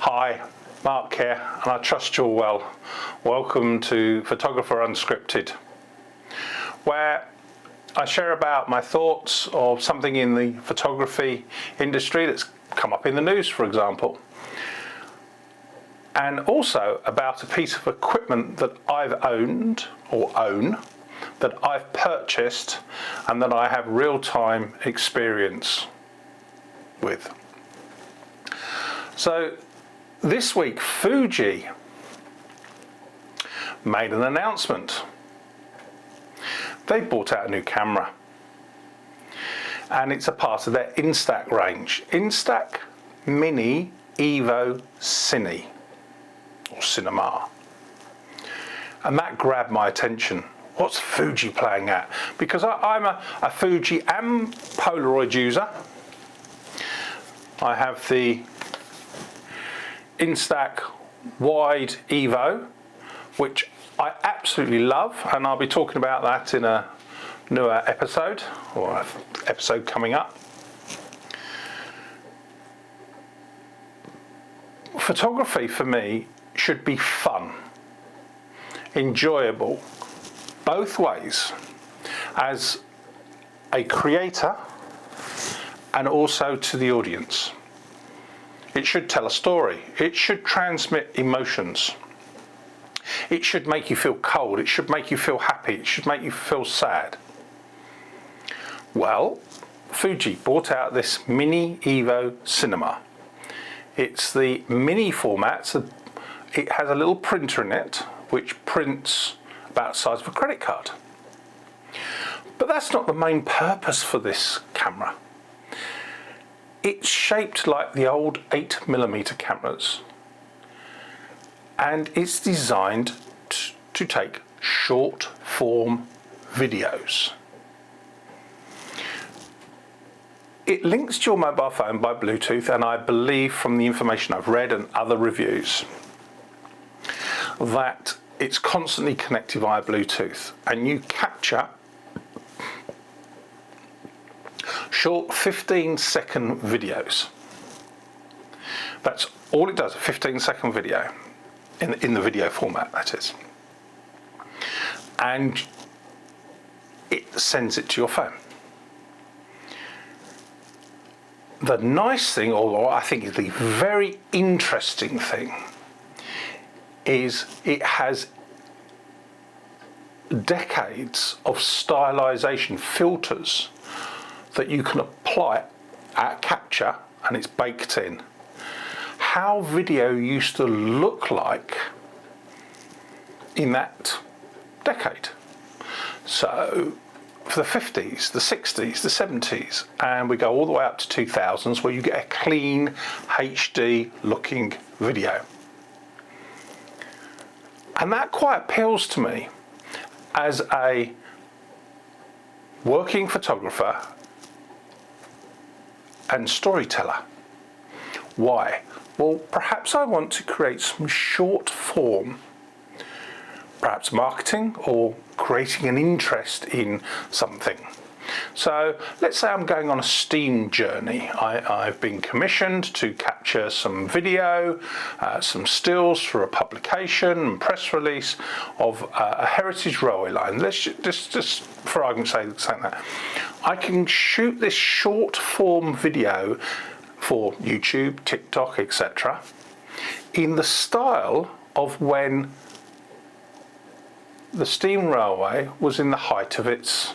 Hi, Mark here, and I trust you're well. Welcome to Photographer Unscripted, where I share about my thoughts of something in the photography industry that's come up in the news, for example, and also about a piece of equipment that I've owned or own, that I've purchased and that I have real-time experience with. So this week, Fuji made an announcement. They brought out a new camera, and it's a part of their Instax range. Instax Mini Evo Cine, or Cinema. And that grabbed my attention. What's Fuji playing at? Because I'm a Fuji and Polaroid user. I have the Instax Wide Evo, which I absolutely love, and I'll be talking about that in a newer episode, or an episode coming up. Photography for me should be fun, enjoyable, both ways, as a creator and also to the audience. It should tell a story. It should transmit emotions. It should make you feel cold. It should make you feel happy. It should make you feel sad. Well, Fuji brought out this Mini Evo Cinema. It's the mini format, so it has a little printer in it which prints about the size of a credit card. But that's not the main purpose for this camera. It's shaped like the old 8mm cameras, and it's designed to take short form videos. It links to your mobile phone by Bluetooth, and I believe from the information I've read and other reviews that it's constantly connected via Bluetooth, and you capture short 15-second videos. That's all it does, a 15-second video, in the video format, that is. And it sends it to your phone. The nice thing, or I think is the very interesting thing, is it has decades of stylization filters that you can apply at capture, and it's baked in. How video used to look like in that decade. So for the 50s, the 60s, the 70s, and we go all the way up to 2000s, where you get a clean HD looking video. And that quite appeals to me as a working photographer and storyteller. Why? Well, perhaps I want to create some short form, perhaps marketing or creating an interest in something. So let's say I'm going on a steam journey. I've been commissioned to capture some video, some stills for a publication and press release of a heritage railway line. Let's just for argument's sake say that. I can shoot this short form video for YouTube, TikTok, etc. in the style of when the steam railway was in the height of its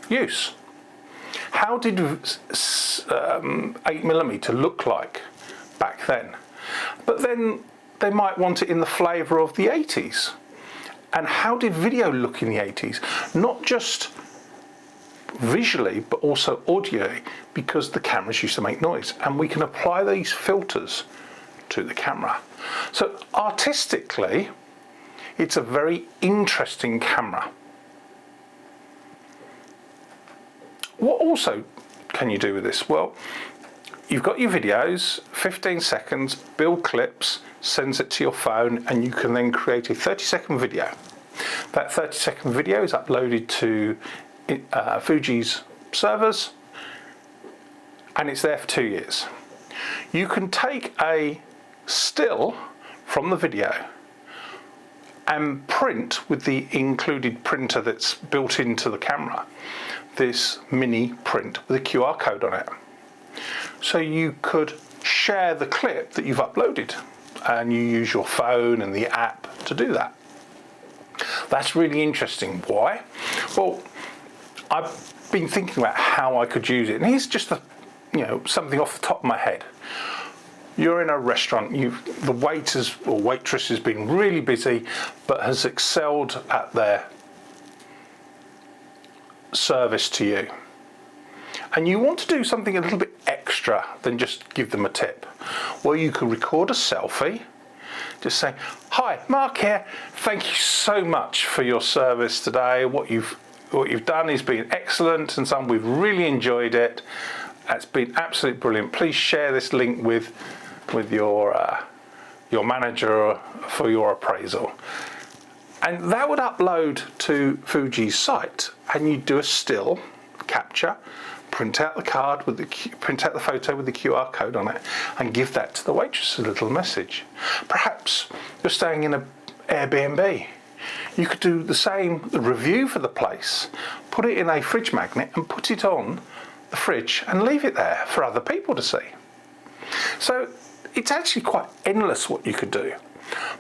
use. How did 8mm look like back then? But then they might want it in the flavour of the 80s. And how did video look in the 80s? Not just visually, but also audio, because the cameras used to make noise. And we can apply these filters to the camera. So artistically, it's a very interesting camera. What also can you do with this? Well, you've got your videos, 15 seconds, build clips, sends it to your phone, and you can then create a 30-second video. That 30-second video is uploaded to Fuji's servers, and it's there for 2 years. You can take a still from the video and print with the included printer that's built into the camera, this mini print with a QR code on it. So you could share the clip that you've uploaded and you use your phone and the app to do that. That's really interesting. Why? Well, I've been thinking about how I could use it, and here's just something off the top of my head. You're in a restaurant, the waiters or waitress has been really busy but has excelled at their service to you. And you want to do something a little bit extra than just give them a tip. Well, you could record a selfie, just saying, "Hi, Mark here. Thank you so much for your service today. What you've done has been excellent and so on. We've really enjoyed it. It's been absolutely brilliant. Please share this link with your manager for your appraisal." And that would upload to Fuji's site, and you do a still capture, print out the photo with the QR code on it, and give that to the waitress, a little message. Perhaps you're staying in an Airbnb. You could do the same review for the place, put it in a fridge magnet and put it on the fridge and leave it there for other people to see. So it's actually quite endless what you could do.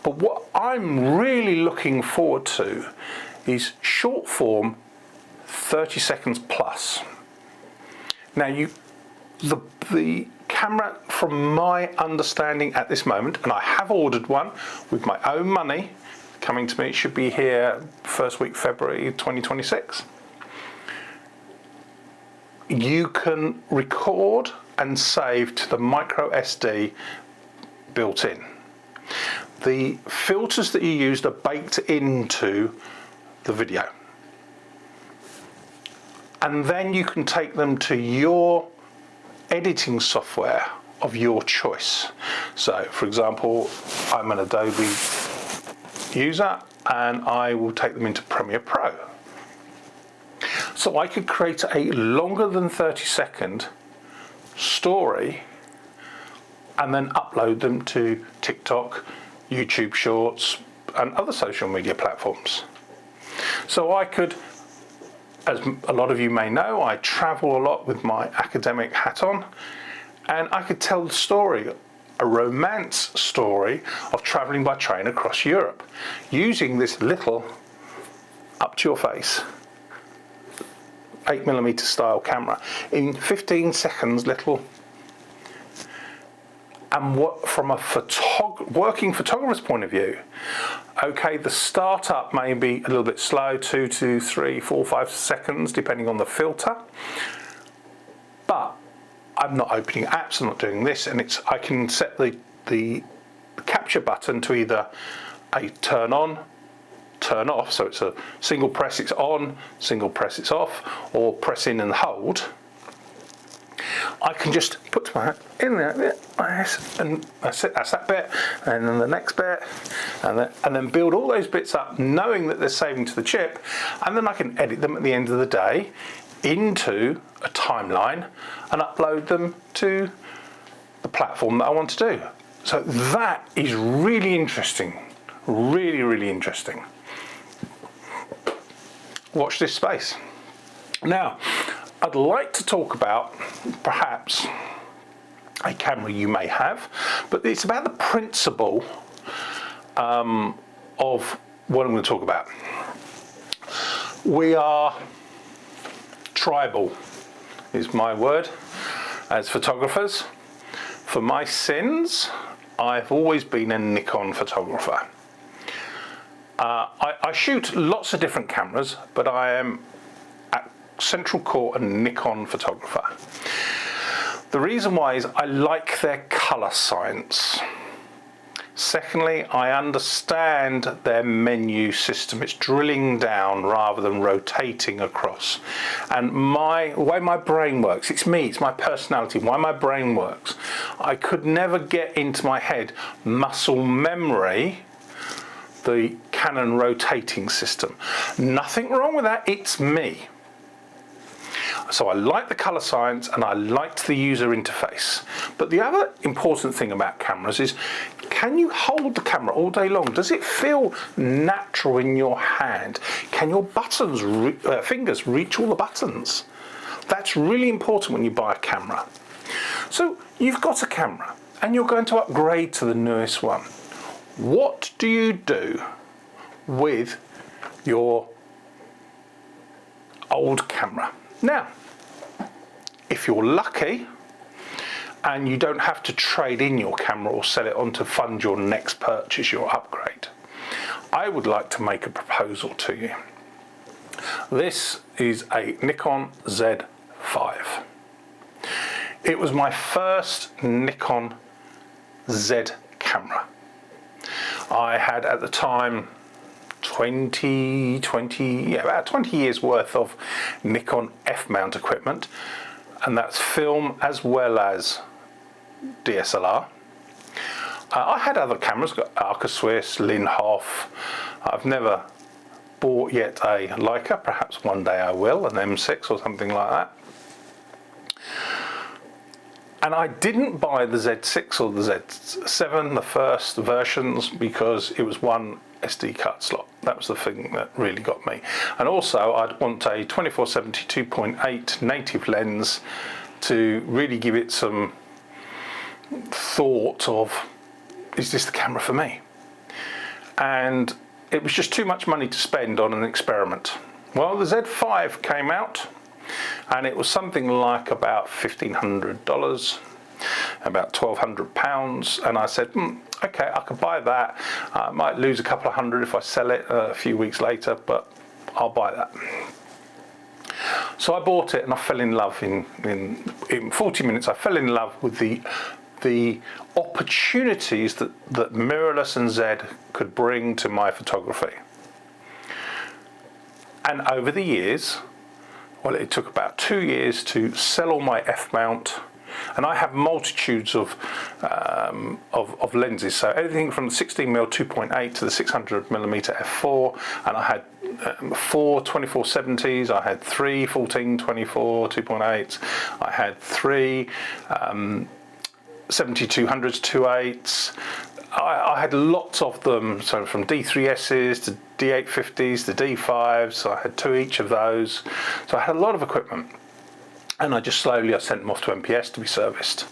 But what I'm really looking forward to is short form, 30 seconds plus. Now the camera, from my understanding at this moment, and I have ordered one with my own money, coming to me, it should be here first week February 2026. You can record and save to the micro SD built in. The filters that you used are baked into the video. And then you can take them to your editing software of your choice. So, for example, I'm an Adobe user and I will take them into Premiere Pro. So I could create a longer than 30-second story and then upload them to TikTok, YouTube Shorts, and other social media platforms. So I could, as a lot of you may know, I travel a lot with my academic hat on, and I could tell the story, a romance story of traveling by train across Europe, using this little up to your face 8mm style camera in 15 seconds little. And what, from a working photographer's point of view, okay, the startup may be a little bit slow, 2 to 3, 4, 5 seconds, depending on the filter. But I'm not opening apps, I'm not doing this, and I can set the capture button to either a turn on, turn off, so it's a single press it's on, single press it's off, or press in and hold. I can just put my hand in there, and that's it, that's that bit, and then the next bit, and then build all those bits up, knowing that they're saving to the chip, and then I can edit them at the end of the day into a timeline and upload them to the platform that I want to do. So that is really interesting, really, really interesting. Watch this space. Now, I'd like to talk about perhaps a camera you may have, but it's about the principle of what I'm going to talk about. We are tribal, is my word, as photographers. For my sins, I've always been a Nikon photographer. I shoot lots of different cameras, but I am at central core a Nikon photographer. The reason why is I like their colour science. Secondly, I understand their menu system. It's drilling down rather than rotating across. And the way my brain works, it's me, it's my personality, why my brain works. I could never get into my head muscle memory the Canon rotating system. Nothing wrong with that, it's me. So I liked the colour science and I liked the user interface. But the other important thing about cameras is, can you hold the camera all day long? Does it feel natural in your hand? Can your fingers reach all the buttons? That's really important when you buy a camera. So you've got a camera and you're going to upgrade to the newest one. What do you do with your old camera? Now, if you're lucky and you don't have to trade in your camera or sell it on to fund your next purchase, your upgrade, I would like to make a proposal to you. This is a Nikon Z5. It was my first Nikon Z camera. I had at the time about 20 years worth of Nikon F-mount equipment, and that's film as well as DSLR. I had other cameras, got Arca Swiss, Linhof. I've never bought yet a Leica, perhaps one day I will, an M6 or something like that. And I didn't buy the Z6 or the Z7, the first versions, because it was one SD card slot. That was the thing that really got me. And also I'd want a 24-70 2.8 native lens to really give it some thought of, is this the camera for me? And it was just too much money to spend on an experiment. Well, the Z5 came out and it was something like about $1,500, about £1,200, and I said, okay, I could buy that. I might lose a couple of hundred if I sell it a few weeks later, but I'll buy that. So I bought it and I fell in love in 40 minutes. I fell in love with the opportunities that mirrorless and Z could bring to my photography. And over the years, well, it took about 2 years to sell all my F-mount, and I have multitudes of lenses. So everything from the 16mm 2.8 to the 600mm f4, and I had 4 24-70s, I had 3 14-24 2.8s, I had 3 7200s 2.8s. I had lots of them, so from D3Ss to D850s to D5s, I had 2 each of those. So I had a lot of equipment, and I sent them off to MPS to be serviced.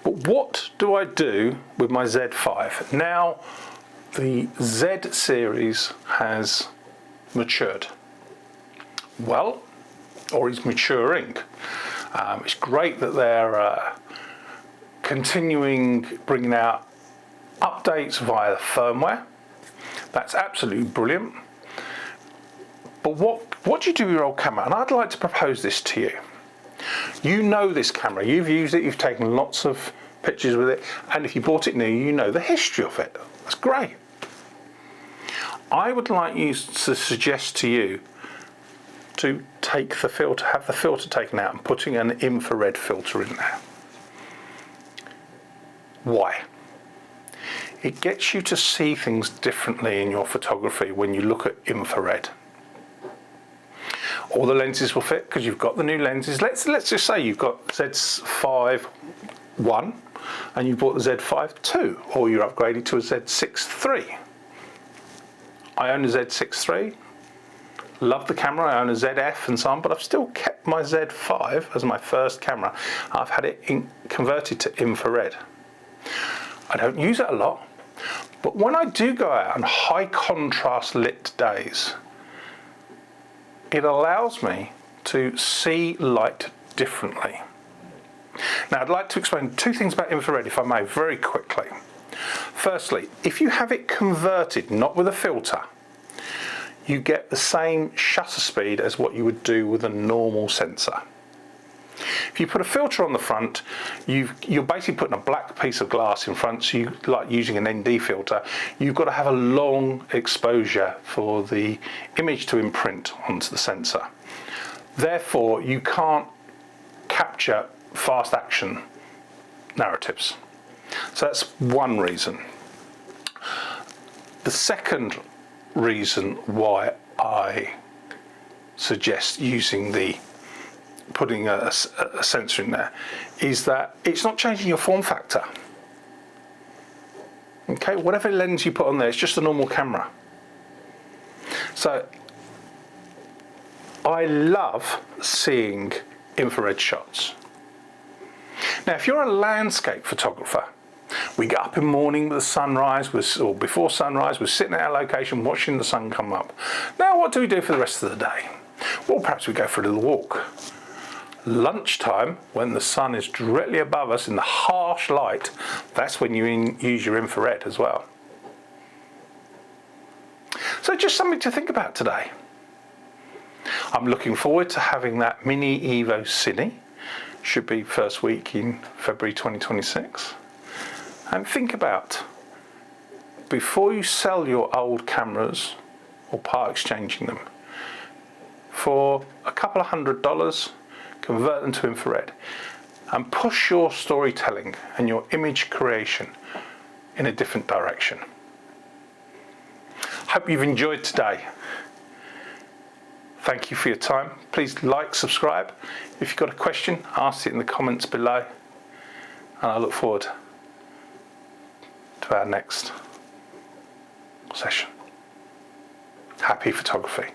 But what do I do with my Z5? Now the Z series has matured. Well, or is maturing. It's great that they're continuing bringing out updates via the firmware. That's absolutely brilliant. But what do you do with your old camera? And I'd like to propose this to you. You know this camera, you've used it, you've taken lots of pictures with it, and if you bought it new, you know the history of it. That's great. I would like you to suggest to you to take the filter, have the filter taken out and putting an infrared filter in there. Why? It gets you to see things differently in your photography when you look at infrared. All the lenses will fit because you've got the new lenses. Let's just say you've got Z5 1 and you bought the Z5 2, or you're upgraded to a Z6 3. I own a Z6 3. Love the camera. I own a ZF and so on, but I've still kept my Z5 as my first camera. I've had it converted to infrared. I don't use it a lot, but when I do go out on high contrast lit days, it allows me to see light differently. Now I'd like to explain 2 things about infrared, if I may, very quickly. Firstly, if you have it converted, not with a filter, you get the same shutter speed as what you would do with a normal sensor. If you put a filter on the front, you're basically putting a black piece of glass in front, so you like using an ND filter. You've got to have a long exposure for the image to imprint onto the sensor. Therefore, you can't capture fast action narratives. So that's one reason. The second reason why I suggest putting a sensor in there is that it's not changing your form factor. Okay, whatever lens you put on there, it's just a normal camera. So I love seeing infrared shots. Now, if you're a landscape photographer, we get up in the morning with the sunrise, or before sunrise, we're sitting at our location watching the sun come up. Now, what do we do for the rest of the day? Well, perhaps we go for a little walk. Lunchtime, when the sun is directly above us in the harsh light, that's when you use your infrared as well. So just something to think about today. I'm looking forward to having that Mini Evo Cine. Should be first week in February 2026. And think about, before you sell your old cameras or part exchanging them, for a couple of $100, convert them to infrared and push your storytelling and your image creation in a different direction. Hope you've enjoyed today. Thank you for your time. Please like, subscribe. If you've got a question, ask it in the comments below. And I look forward to our next session. Happy photography.